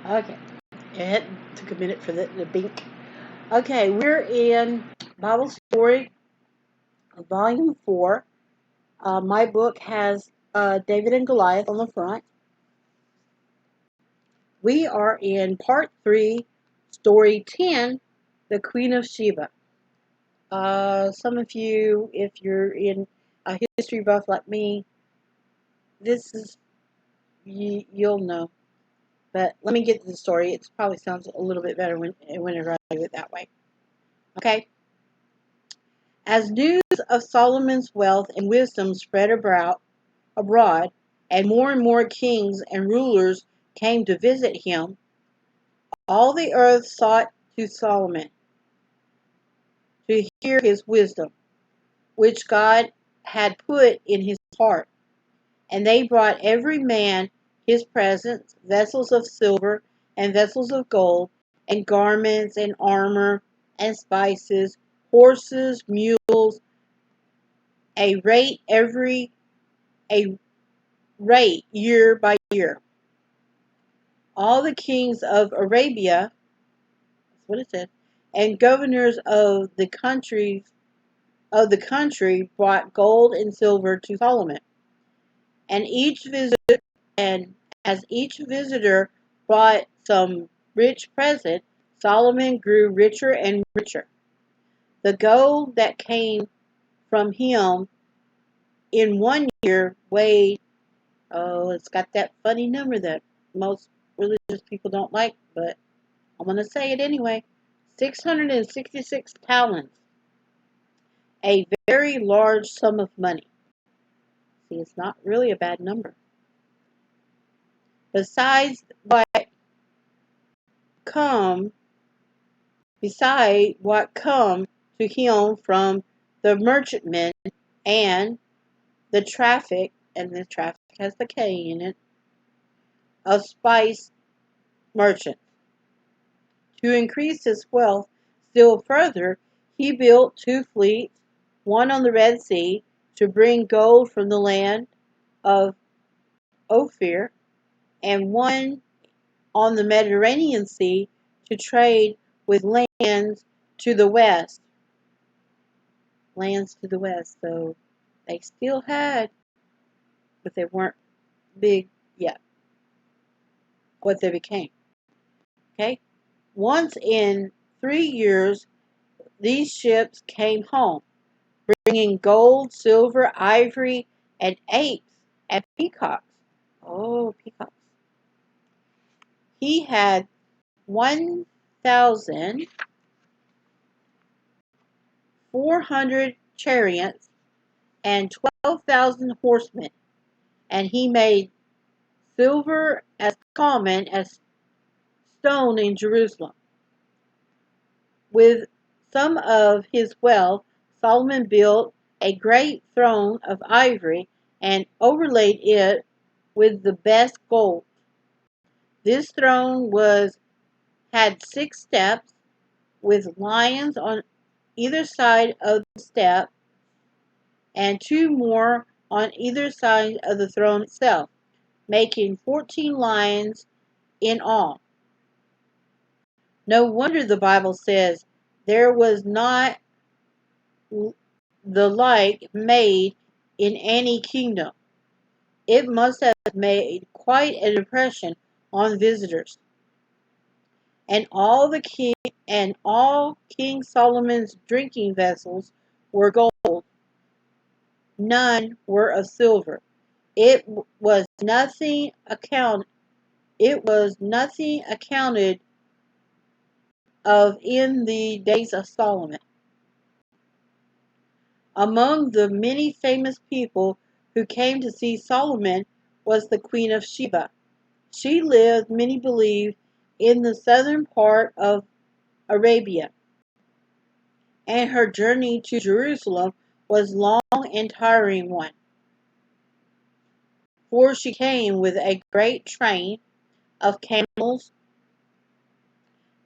Okay. It took a minute for the bink. Okay, we're in Bible Story, Volume 4. My book has David and Goliath on the front. We are in Part 3, Story 10, The Queen of Sheba. Some of you, if you're in a history buff like me, this is, you'll know. But let me get to the story. It probably sounds a little bit better whenever I do it that way. Okay? As news of Solomon's wealth and wisdom spread abroad, and more kings and rulers came to visit him, all the earth sought to Solomon to hear his wisdom, which God had put in his heart. And they brought every man his presents, vessels of silver and vessels of gold, and garments and armor and spices, horses, mules, a rate year by year. All the kings of Arabia, that's what it said, and governors of the country brought gold and silver to Solomon. And as each visitor brought some rich present, Solomon grew richer and richer. The gold that came from him in one year weighed, it's got that funny number that most religious people don't like, but I'm going to say it anyway. 666 talents, a very large sum of money. See, it's not really a bad number. Besides what come to him from the merchantmen and the traffic, and the traffic has the K in it, of spice merchants. To increase his wealth still further, he built 2 fleets, one on the Red Sea to bring gold from the land of Ophir, and one on the Mediterranean Sea to trade with lands to the west. So they still had, but they weren't big yet, what they became. Okay? Once in 3 years, these ships came home, bringing gold, silver, ivory, and apes and peacocks. Oh, peacocks. He had 1,400 chariots and 12,000 horsemen, and he made silver as common as stone in Jerusalem. With some of his wealth, Solomon built a great throne of ivory and overlaid it with the best gold. This throne had 6 steps with lions on either side of the step, and 2 more on either side of the throne itself, making 14 lions in all. No wonder the Bible says there was not the like made in any kingdom. It must have made quite an impression on visitors. And all King Solomon's drinking vessels were gold. None were of silver. It was nothing accounted of in the days of Solomon. Among the many famous people who came to see Solomon was the Queen of Sheba. She lived, many believe, in the southern part of Arabia, and her journey to Jerusalem was a long and tiring one, for she came with a great train of camels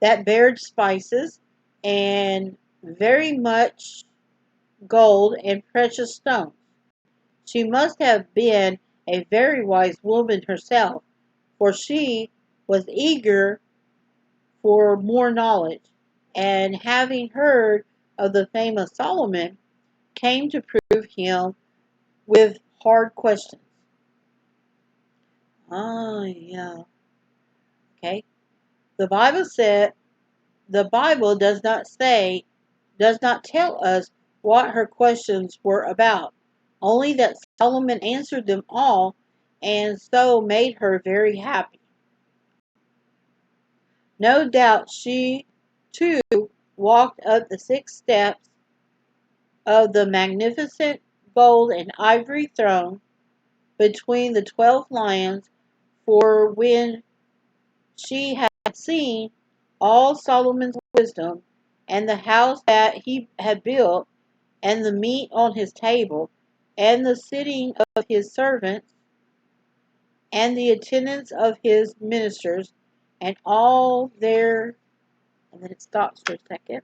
that bared spices and very much gold and precious stones. She must have been a very wise woman herself, for she was eager for more knowledge, and having heard of the fame of Solomon, came to prove him with hard questions. Oh, yeah. Okay. The Bible said, the Bible does not tell us what her questions were about, only that Solomon answered them all and so made her very happy. No doubt she, too, walked up the 6 steps of the magnificent gold and ivory throne between the 12 lions, for when she had seen all Solomon's wisdom, and the house that he had built, and the meat on his table, and the sitting of his servants, and the attendance of his ministers, and all their, and then it stops for a second.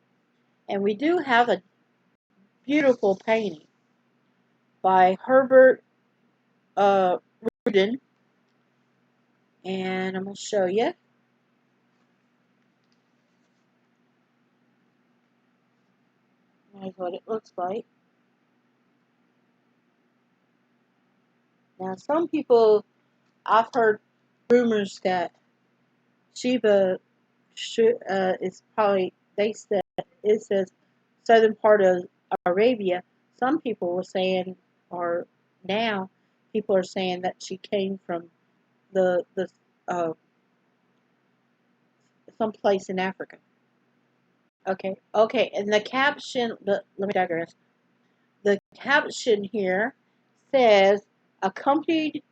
And we do have a beautiful painting by Herbert Rudin, and I'm going to show you. Here's what it looks like. Now, some people, I've heard rumors that Sheba is probably, they said, it says southern part of Arabia. Some people were saying, or now people are saying that she came from the someplace in Africa. Okay, and the caption, let me digress. The caption here says, accompanied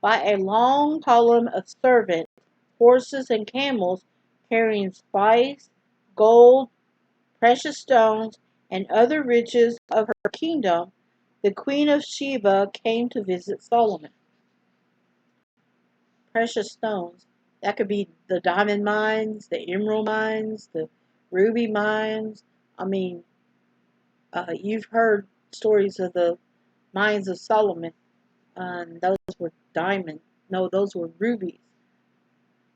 by a long column of servants, horses, and camels carrying spice, gold, precious stones, and other riches of her kingdom, the Queen of Sheba came to visit Solomon. Precious stones. That could be the diamond mines, the emerald mines, the ruby mines. I mean, you've heard stories of the mines of Solomon. Those were diamonds. No, those were rubies.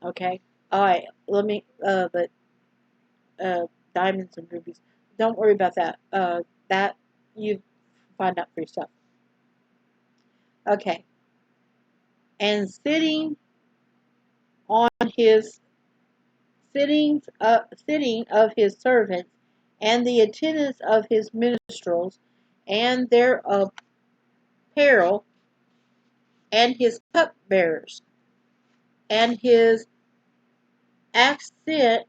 Okay. All right. But diamonds and rubies. Don't worry about that. That you find out for yourself. Okay. And on his sitting of his servants, and the attendants of his minstrels, and their apparel, and his cupbearers, and accent,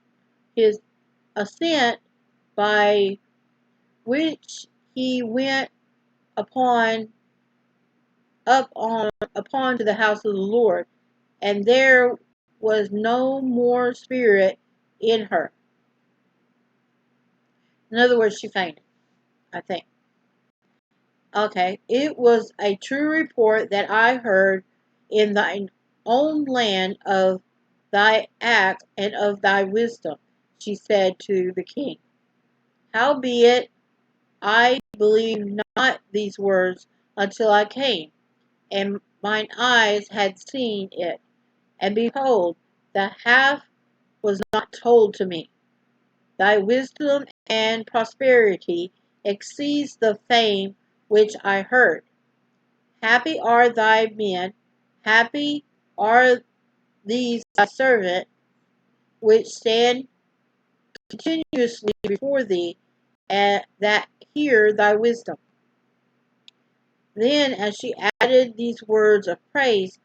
his ascent by which he went upon upon to the house of the Lord, and there was no more spirit in her. In other words, she fainted, I think. Okay, it was a true report that I heard in thine own land of thy acts and of thy wisdom, she said to the king. Howbeit, I believed not these words until I came, and mine eyes had seen it, and behold, the half was not told to me. Thy wisdom and prosperity exceeds the fame which I heard. Happy are thy men, happy are these thy servants, which stand continuously before thee, and that hear thy wisdom. Then, as she added these words of praise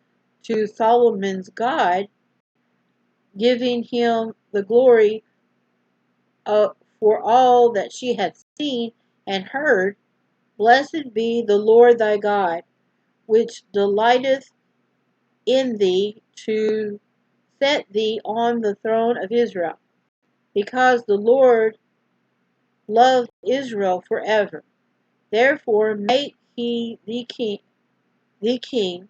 to Solomon's God, giving him the glory for all that she had seen and heard, blessed be the Lord thy God, which delighteth in thee to set thee on the throne of Israel, because the Lord loved Israel forever. Therefore make he thee king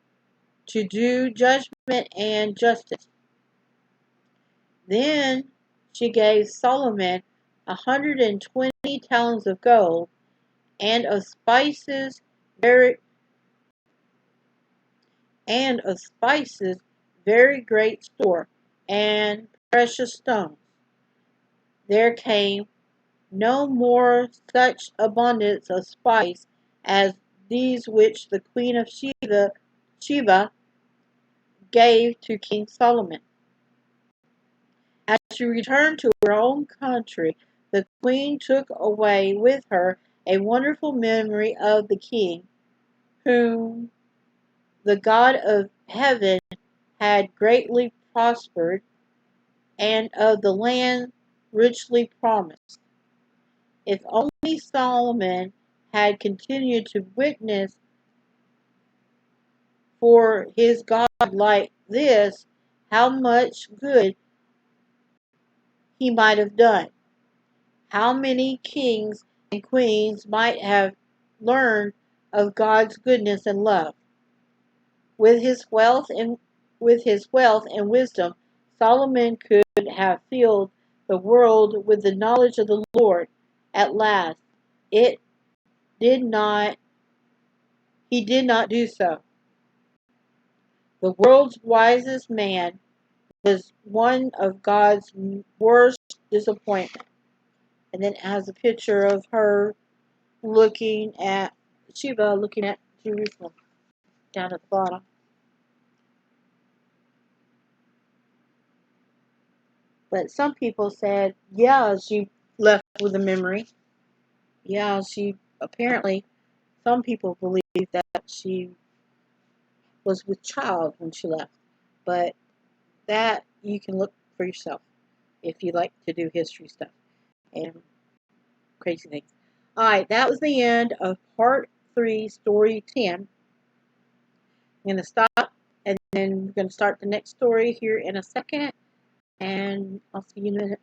to do judgment and justice. Then she gave Solomon 120 talents of gold, and of spices very very great store, and precious stones. There came no more such abundance of spice as these which the Queen of Sheba gave to King Solomon. As she returned to her own country, the queen took away with her a wonderful memory of the king, whom the God of heaven had greatly prospered, and of the land richly promised. If only Solomon had continued to witness for his God like this, how much good he might have done. How many kings and queens might have learned of God's goodness and love. With his wealth and wisdom, Solomon could have filled the world with the knowledge of the Lord. At last, it did not he did not do so. The world's wisest man was one of God's worst disappointments. And then it has a picture of her looking at Sheba, looking at Jerusalem down at the bottom. But some people said, yeah, she left with a memory. Yeah, she apparently, some people believe that she was with child when she left. But that you can look for yourself if you like to do history stuff and crazy things. All right, that was the end of part 3, story 10. I'm going to stop and then we're going to start the next story here in a second. And I'll see you in a minute.